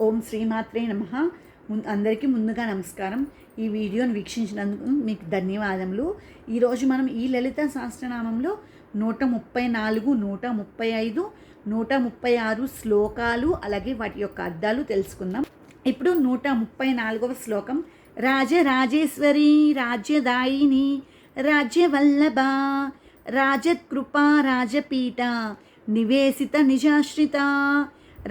ఓం శ్రీమాత్రే నమః. అందరికీ ముందుగా నమస్కారం. ఈ వీడియోని వీక్షించినందుకు మీకు ధన్యవాదములు. ఈరోజు మనం ఈ లలిత సహస్రనామంలో 134, 135, 136 శ్లోకాలు అలాగే వాటి యొక్క అర్థాలు తెలుసుకుందాం. ఇప్పుడు 134వ శ్లోకం. రాజరాజేశ్వరి రాజ్యదాయిని రాజ్యవల్లభ రాజకృపా రాజపీఠ నివేశిత నిజాశ్రిత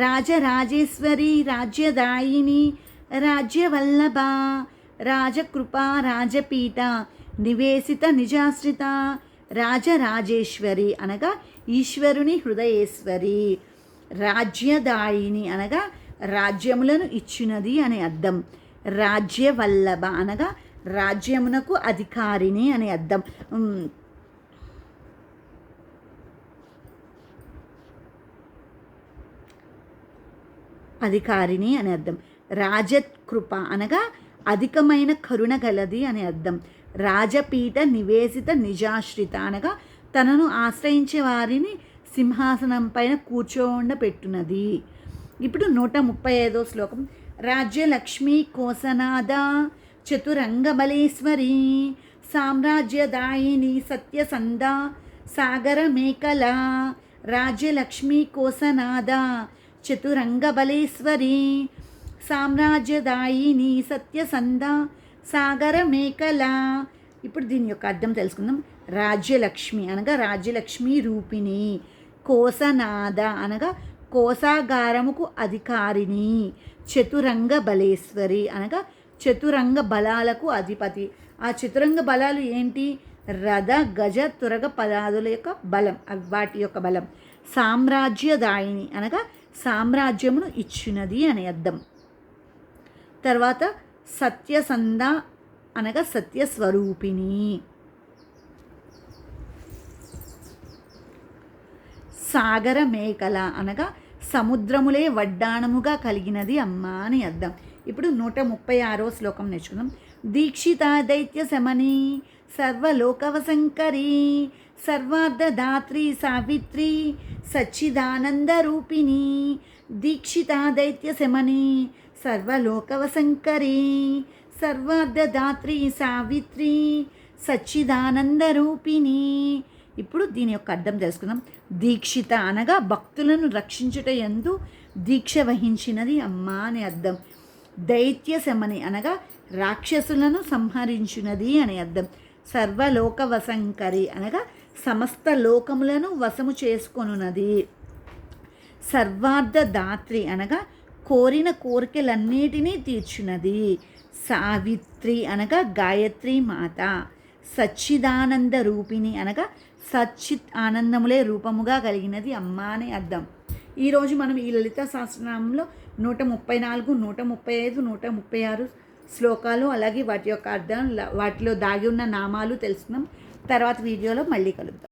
రాజరాజేశ్వరి రాజ్యదాయిని రాజ్యవల్లభ రాజకృపా రాజపీఠ నివేశిత నిజాశ్రిత రాజరాజేశ్వరి అనగా ఈశ్వరుని హృదయేశ్వరి, రాజ్యదాయిని అనగా రాజ్యములను ఇచ్చినది అనే అర్థం, రాజ్యవల్లభ అనగా రాజ్యమునకు అధికారిని అనే అర్థం. అధికారిని అనే అర్థం. రాజకృప అనగా అధికమైన కరుణ గలది అనే అర్థం. రాజపీఠ నివేశిత నిజాశ్రిత అనగా తనను ఆశ్రయించే వారిని సింహాసనం పైన కూర్చోండపెట్టునది. ఇప్పుడు 135వ శ్లోకం. రాజ్యలక్ష్మీ కోసనాద చతురంగబలేశ్వరి సామ్రాజ్యదాయిని సత్యసంద సాగర మేకల రాజ్యలక్ష్మీ కోసనాద చతురంగబలేశ్వరి సామ్రాజ్యదాయిని సత్యసంద సాగర మేకల. ఇప్పుడు దీని యొక్క అర్థం తెలుసుకుందాం. రాజ్యలక్ష్మి అనగా రాజ్యలక్ష్మి రూపిణి, కోసనాద అనగా కోసాగారముకు అధికారిని, చతురంగ బలేశ్వరి అనగా చతురంగ బలాలకు అధిపతి. ఆ చతురంగ బలాలు ఏంటి? రథ గజ తురగ పదాదుల యొక్క బలం, వాటి యొక్క బలం. సామ్రాజ్యదాయిని అనగా సామ్రాజ్యమును ఇచ్చినది అనే అర్థం. తర్వాత సత్యసంద అనగా సత్యస్వరూపిణి. సాగర మేకల అనగా సముద్రములే వడ్డాణముగా కలిగినది అమ్మ అని అర్థం. ఇప్పుడు 136వ శ్లోకం నేర్చుకుందాం. దీక్షిత దైత్య శమని సర్వలోకవశంకరి సర్వార్ధదాత్రి సావిత్రి సచ్చిదానంద రూపిణి దీక్షిత దైత్య శమని సర్వలోకవశంకరి సర్వార్ధదాత్రి సావిత్రి సచ్చిదానంద రూపిణి. ఇప్పుడు దీని యొక్క అర్థం తెలుసుకుందాం. దీక్షిత అనగా భక్తులను రక్షించుట యందు దీక్ష వహించినది అమ్మ అని అర్థం. దైత్య శమని అనగా రాక్షసులను సంహరించునది అని అర్థం. సర్వలోక వశంకరి అనగా సమస్త లోకములను వశము చేసుకొనున్నది. సర్వార్ధదాత్రి అనగా కోరిన కోరికలన్నిటినీ తీర్చున్నది. సావిత్రి అనగా గాయత్రి మాత. సచ్చిదానంద రూపిణి అనగా సచ్చిత్ ఆనందములే రూపముగా కలిగినది అమ్మ అని అర్థం. ఈరోజు మనం ఈ లలిత సహస్రనామంలో 134, 135, 136 శ్లోకాలు అలాగే వాటి యొక్క అర్థం, వాటిలో దాగి ఉన్న నామాలు తెలుసుకున్నాం. తర్వాత వీడియోలో మళ్ళీ కలుద్దాం.